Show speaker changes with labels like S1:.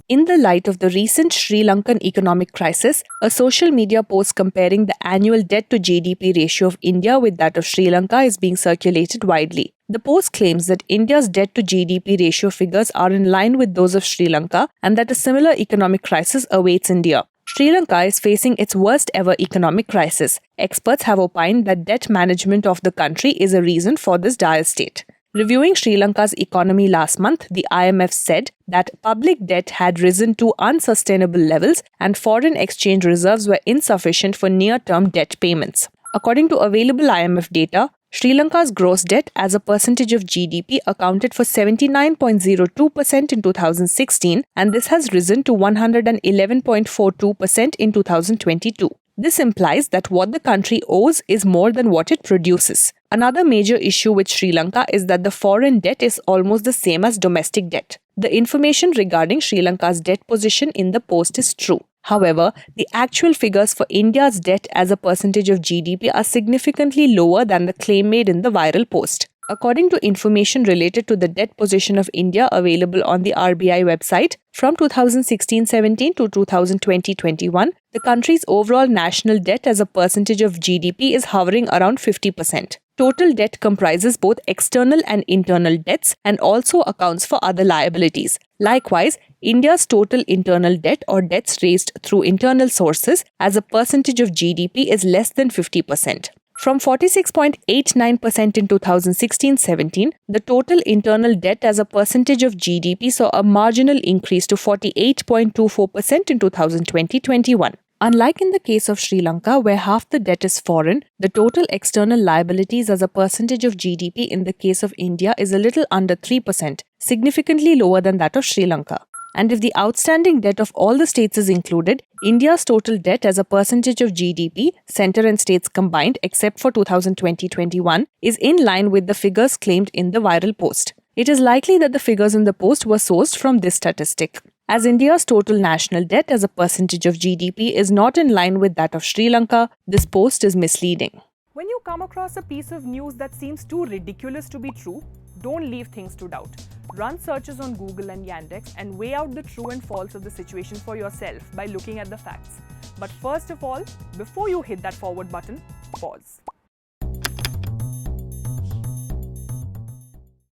S1: In the light of the recent Sri Lankan economic crisis, a social media post comparing the annual debt-to-GDP ratio of India with that of Sri Lanka is being circulated widely. The post claims that India's debt-to-GDP ratio figures are in line with those of Sri Lanka and that a similar economic crisis awaits India. Sri Lanka is facing its worst ever economic crisis. Experts have opined that debt management of the country is a reason for this dire state. Reviewing Sri Lanka's economy last month, the IMF said that public debt had risen to unsustainable levels and foreign exchange reserves were insufficient for near-term debt payments. According to available IMF data, Sri Lanka's gross debt as a percentage of GDP accounted for 79.02% in 2016, and this has risen to 111.42% in 2022. This implies that what the country owes is more than what it produces. Another major issue with Sri Lanka is that the foreign debt is almost the same as domestic debt. The information regarding Sri Lanka's debt position in the post is true. However, the actual figures for India's debt as a percentage of GDP are significantly lower than the claim made in the viral post. According to information related to the debt position of India available on the RBI website, from 2016-17 to 2020-21, the country's overall national debt as a percentage of GDP is hovering around 50%. Total debt comprises both external and internal debts and also accounts for other liabilities. Likewise, India's total internal debt or debts raised through internal sources as a percentage of GDP is less than 50%. From 46.89% in 2016-17, the total internal debt as a percentage of GDP saw a marginal increase to 48.24% in 2020-21. Unlike in the case of Sri Lanka, where half the debt is foreign, the total external liabilities as a percentage of GDP in the case of India is a little under 3%, significantly lower than that of Sri Lanka. And if the outstanding debt of all the states is included, India's total debt as a percentage of GDP, centre and states combined, except for 2020-21, is in line with the figures claimed in the viral post. It is likely that the figures in the post were sourced from this statistic. As India's total national debt as a percentage of GDP is not in line with that of Sri Lanka, this post is misleading.
S2: When you come across a piece of news that seems too ridiculous to be true, don't leave things to doubt. Run searches on Google and Yandex and weigh out the true and false of the situation for yourself by looking at the facts. But first of all, before you hit that forward button, pause.